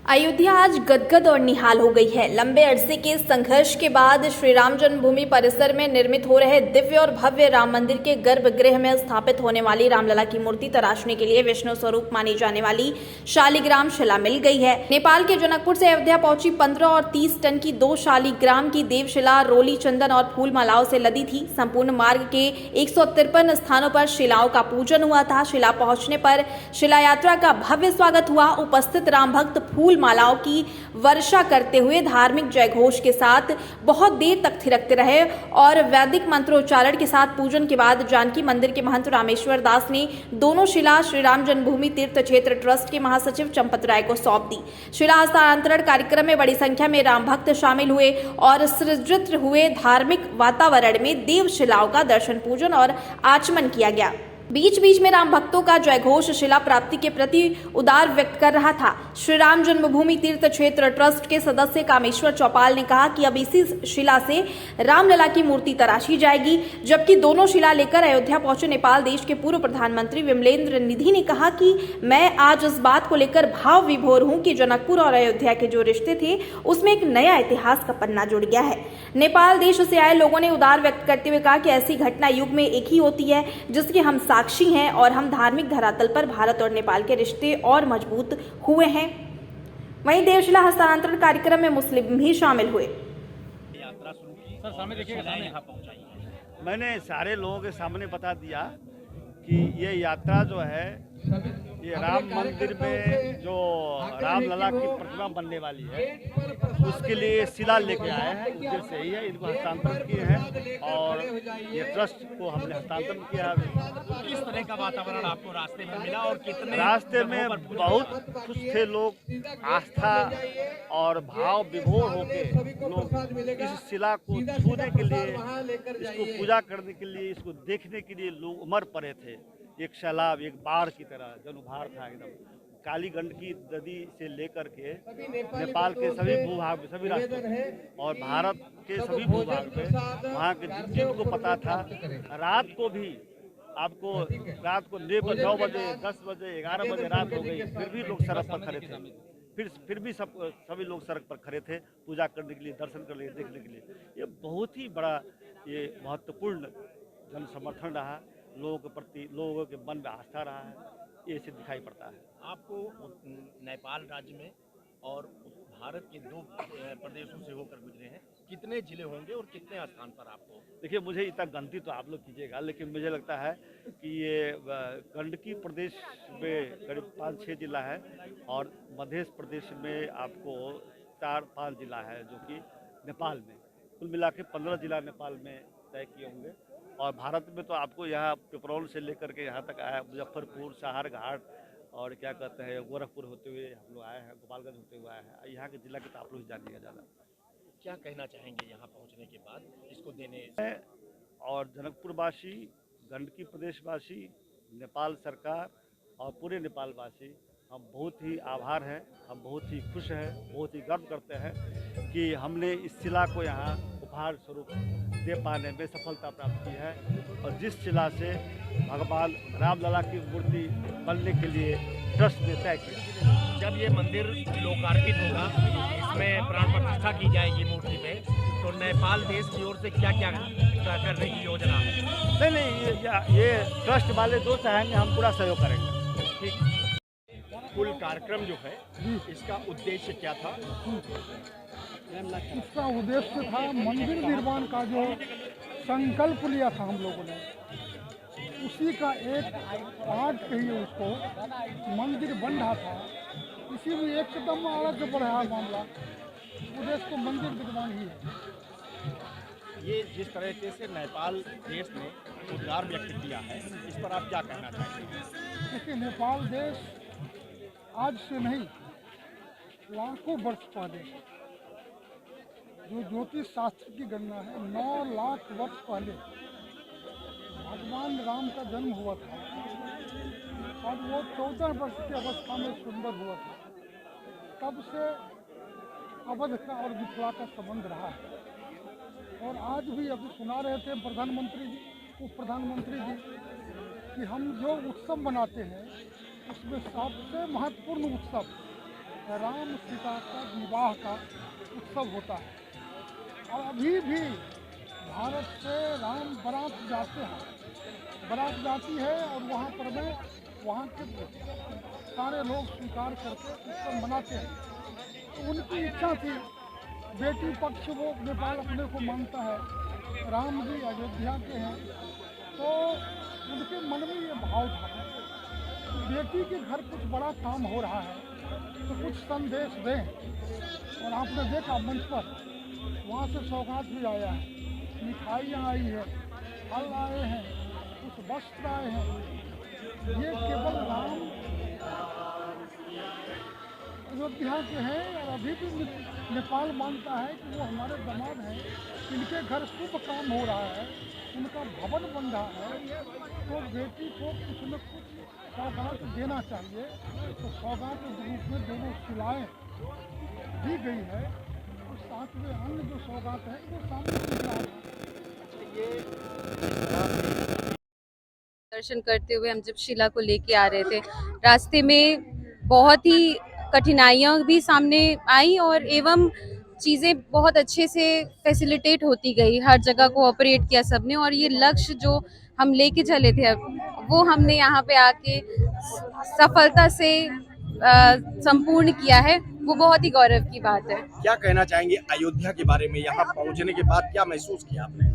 अयोध्या आज गदगद और निहाल हो गई है। लंबे अरसे के संघर्ष के बाद श्री राम जन्मभूमि परिसर में निर्मित हो रहे दिव्य और भव्य राम मंदिर के गर्भगृह में स्थापित होने वाली रामलला की मूर्ति तराशने के लिए विष्णु स्वरूप मानी जाने वाली शालिग्राम शिला मिल गई है। नेपाल के जनकपुर से अयोध्या पहुंची 15 और 30 टन की 2 शालिग्राम की देवशिला रोली चंदन और फूल मालाओं से लदी थी। संपूर्ण मार्ग के 153 स्थानों पर शिलाओं का पूजन हुआ था। शिला पहुंचने पर शिला यात्रा का भव्य स्वागत हुआ। उपस्थित राम भक्त फूल मालाओं की वर्षा करते हुए धार्मिक जयघोष के साथ बहुत देर तक थिरकते रहे और वैदिक मंत्रोच्चारण के साथ पूजन के बाद जानकी मंदिर के महंत रामेश्वर दास ने दोनों शिला श्री राम जन्मभूमि तीर्थ क्षेत्र ट्रस्ट के महासचिव चंपत राय को सौंप दी। शिला हस्तांतरण कार्यक्रम में बड़ी संख्या में राम भक्त शामिल हुए और सृजित हुए धार्मिक वातावरण में देव शिलाओं का दर्शन पूजन और आचमन किया गया। बीच बीच में राम भक्तों का जयघोष शिला प्राप्ति के प्रति उदार व्यक्त कर रहा था। श्री राम जन्मभूमि तीर्थ क्षेत्र ट्रस्ट के सदस्य कामेश्वर चौपाल ने कहा कि अब इसी शिला से रामलला की मूर्ति तराशी जाएगी। जबकि दोनों शिला लेकर अयोध्या पहुंचे नेपाल देश के पूर्व प्रधानमंत्री विमलेंद्र निधि ने कहा कि मैं आज इस बात को लेकर भाव विभोर हूं कि जनकपुर और अयोध्या के जो रिश्ते थे उसमें एक नया इतिहास का पन्ना जुड़ गया है। नेपाल देश से आए लोगों ने उदार व्यक्त करते हुए कहा कि ऐसी घटना युग में एक ही होती है जिसकी हम साक्षी हैं और हम धार्मिक धरातल पर भारत और नेपाल के रिश्ते और मजबूत हुए हैं। वहीं देवशिला हस्तांतरण कार्यक्रम में मुस्लिम भी शामिल हुए। यात्रा शुरू की सर, सामने देखिए, यहाँ पहुंचाई। मैंने सारे लोगों के सामने बता दिया कि ये यात्रा जो है ये राम मंदिर में जो रामलला की प्रतिमा बनने वाली है उसके लिए शिला लेके आए हैं। उद्देश्य यही है, इनको हस्तांतरण किए हैं और ये ट्रस्ट को हमने हस्तांतरण किया है। किस तरह का वातावरण आपको रास्ते में मिला और कितने रास्ते में बहुत खुश थे लोग। आस्था और भाव विभोर होके लोग इस शिला को छूने के लिए, इसको पूजा करने के लिए, इसको देखने के लिए लोग उमड़ पड़े थे। एक सैलाब, एक बाढ़ की तरह जन उभार था एकदम। काली गंडकी नदी से लेकर के नेपाल के सभी भूभाग में, सभी राष्ट्रों और भारत के सभी भूभाग में वहाँ के जिनको पता था, रात को भी आपको रात को 9 बजे 10 बजे 11 बजे रात हो गई, फिर भी लोग सड़क पर खड़े थे। फिर भी सभी लोग सड़क पर खड़े थे पूजा करने के लिए, दर्शन करने के लिए, देखने के लिए। ये बहुत ही बड़ा ये महत्वपूर्ण जन समर्थन रहा। लोगों के प्रति, लोगों के मन में आस्था रहा है, ये से दिखाई पड़ता है। आपको नेपाल राज्य में और भारत के 2 प्रदेशों से होकर गुजरे हैं, कितने जिले होंगे और कितने स्थान पर आपको? देखिए, मुझे इतना गलती तो आप लोग कीजिएगा, लेकिन मुझे लगता है कि ये गंडकी प्रदेश में करीब 5-6 जिला है और मध्य प्रदेश में आपको 4-5 जिला है जो कि नेपाल में। कुल मिला के 15 जिला नेपाल में तय किए होंगे। और भारत में तो आपको यहाँ पिपरौल से लेकर के यहाँ तक आया, मुजफ्फरपुर, सहार घाट और क्या कहते हैं गोरखपुर होते हुए हम लोग आए हैं, गोपालगंज होते हुए आए हैं। यहाँ के जिला के तो आप लोग जानिएगा ज़्यादा। क्या कहना चाहेंगे यहाँ पहुँचने के बाद इसको देने? और जनकपुरवासी, गंडकी प्रदेशवासी, नेपाल सरकार और पूरे नेपालवासी, हम बहुत ही आभार हैं, हम बहुत ही खुश हैं, बहुत ही गर्व करते हैं कि हमने इस शिला को यहाँ उपहार स्वरूप दे पाने में सफलता प्राप्त की है। और जिस शिला से भगवान रामलला की मूर्ति बनने के लिए ट्रस्ट ने तय किया। जब ये मंदिर लोकार्पित होगा, इसमें प्राण प्रतिष्ठा की जाएगी मूर्ति में, तो नेपाल देश की ओर से क्या क्या करने की योजना है? नहीं, ये ट्रस्ट वाले जो चाहेंगे हम पूरा सहयोग करेंगे। ठीक। कुल कार्यक्रम जो है इसका उद्देश्य क्या था? इसका उद्देश्य था मंदिर निर्माण का जो संकल्प लिया था हम लोगों ने, उसी का एक पार्ट कहिए उसको। मंदिर बन रहा था, इसी में एकदम आगे बढ़ रहा मामला। उद्देश्य तो मंदिर निर्माण ही है। ये जिस तरीके से नेपाल देश ने उद्गार व्यक्त किया है, इस पर आप क्या कहना चाहेंगे? देखिए, नेपाल देश आज से नहीं, लाखों वर्ष पहले, जो ज्योतिष शास्त्र की गणना है, 9 लाख वर्ष पहले भगवान राम का जन्म हुआ था और वो 14 वर्ष की अवस्था में सुंदर हुआ था। तब से अवध का और मिथिला का संबंध रहा है। और आज भी अभी सुना रहे थे प्रधानमंत्री जी, उप प्रधानमंत्री जी, कि हम जो उत्सव मनाते हैं उसमें सबसे महत्वपूर्ण उत्सव राम सीता का विवाह का उत्सव होता है। और अभी भी भारत से राम बारात जाते हैं, बारात जाती है और वहाँ पर में वहाँ के सारे लोग स्वीकार करके उसको मनाते हैं। तो उनकी इच्छा थी, बेटी पक्ष वो नेपाल अपने को मानता है, राम जी अयोध्या के हैं, तो उनके मन में ये भाव था कि बेटी के घर कुछ बड़ा काम हो रहा है तो कुछ संदेश दें। और आपने देखा मंच पर वहाँ से सौगात भी आया है, मिठाइयाँ आई है, फल आए हैं, कुछ वस्त्र आए हैं। ये केवल राम अयोध्या के हैं और अभी भी नेपाल मानता है कि वो हमारे दामाद हैं, इनके घर शुभ काम हो रहा है, उनका भवन बन रहा है, तो बेटी को कुछ न कुछ सौगात देना चाहिए। तो सौगात के रूप में दोनों शिलाएँ दी गई है और साथ में अन्य जो सौगात है वो सामने दिख रहा है। दर्शन करते हुए हम जब शिला को लेके आ रहे थे, रास्ते में बहुत ही कठिनाइयाँ भी सामने आई और एवं चीज़ें बहुत अच्छे से फैसिलिटेट होती गई, हर जगह को ऑपरेट किया सबने। और ये लक्ष्य जो हम लेके चले थे अब वो हमने यहाँ पे आके सफलता से संपूर्ण किया है, वो बहुत ही गौरव की बात है। क्या कहना चाहेंगे अयोध्या के बारे में? यहाँ पहुँचने के बाद क्या महसूस किया आपने?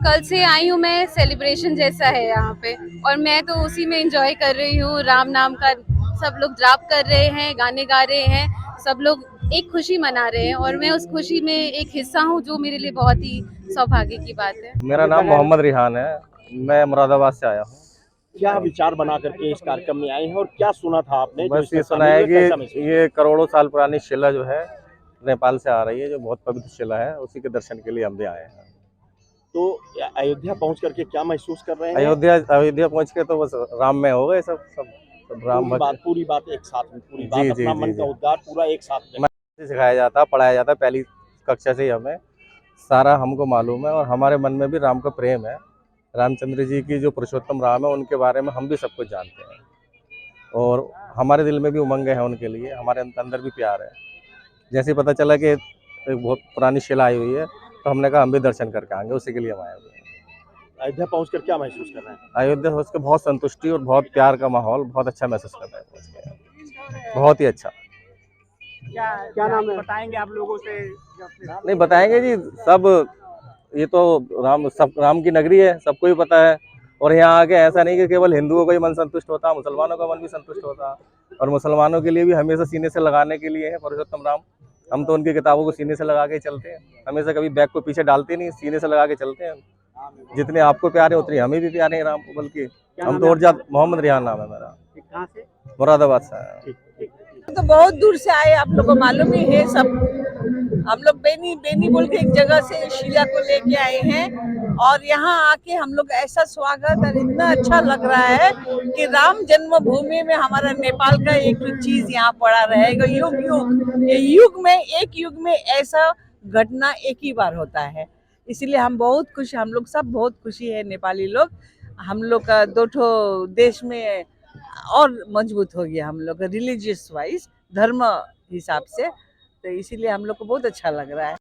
कल से आई हूँ मैं, सेलिब्रेशन जैसा है यहाँ पे और मैं तो उसी में एंजॉय कर रही हूँ। राम नाम का सब लोग जाप कर रहे हैं, गाने गा रहे हैं, सब लोग एक खुशी मना रहे हैं और मैं उस खुशी में एक हिस्सा हूँ, जो मेरे लिए बहुत ही सौभाग्य की बात है। मेरा नाम मोहम्मद रिहान है, मैं मुरादाबाद से आया हूँ। क्या विचार बना करके इस कार्यक्रम में आए हैं और क्या सुना था आपने? बस ये सुना है कि ये करोड़ों साल पुरानी शिला जो है नेपाल से आ रही है, जो बहुत पवित्र शिला है, उसी के दर्शन के लिए हम भी आए हैं। तो अयोध्या पहुंच करके क्या महसूस कर रहे हैं? अयोध्या पहुंच के तो बस राम में हो गए सब राम भक्त। पूरी बात एक साथ में, पूरी बात अपना मन का उद्गार पूरा एक साथ में सिखाया जाता, पढ़ाया जाता, पहली कक्षा से ही हमें सारा हमको मालूम है और हमारे मन में भी राम का प्रेम है। रामचंद्र जी की जो पुरुषोत्तम राम है उनके बारे में हम भी सब कुछ जानते हैं और हमारे दिल में भी उमंग है उनके लिए, हमारे अंदर भी प्यार है। जैसे पता चला कि एक बहुत पुरानी शिला आई हुई है तो हमने कहा हम भी दर्शन करके आएंगे, उसी के लिए हम आए हुए हैं। अयोध्या पहुंचकर क्या महसूस कर रहे हैं? अयोध्या पहुँच के बहुत संतुष्टि और बहुत प्यार का माहौल, बहुत अच्छा महसूस कर रहे हैं पहुँच के, बहुत ही अच्छा। क्या नाम है बताएंगे आप लोगों से? नहीं बताएंगे जी, सब ये तो राम की नगरी है, सबको ही पता है। और यहाँ आके ऐसा नहीं कि केवल हिंदुओं का ही मन संतुष्ट होता, मुसलमानों का मन भी संतुष्ट होता। और मुसलमानों के लिए भी हमेशा सीने से लगाने के लिए है पुरुषोत्तम राम। हम तो उनकी किताबों को सीने से लगा के चलते हैं, हमेशा कभी बैग को पीछे डालते नहीं, सीने से लगा के चलते हैं। जितने आपको प्यारे उतने हमें भी प्यारे हैं राम को, बल्कि हम तो और ज्यादा। मोहम्मद रिहान नाम है मेरा, कहाँ से? मुरादाबाद से। तो बहुत दूर से आए, आप लोगों को मालूम ही है सब। हम लोग बेनी बोल के एक जगह से शिला को लेके आए हैं और यहाँ आके हम लोग ऐसा स्वागत और इतना अच्छा लग रहा है कि राम जन्मभूमि में हमारा नेपाल का एक चीज यहाँ पड़ा रहेगा युग में। एक युग में ऐसा घटना एक ही बार होता है, इसलिए हम बहुत खुश, हम लोग सब बहुत खुशी है नेपाली लोग। हम लोग का दो ठो देश में और मजबूत हो गया, हम लोग रिलीजियस वाइज, धर्म हिसाब से, तो इसीलिए हम लोग को बहुत अच्छा लग रहा है।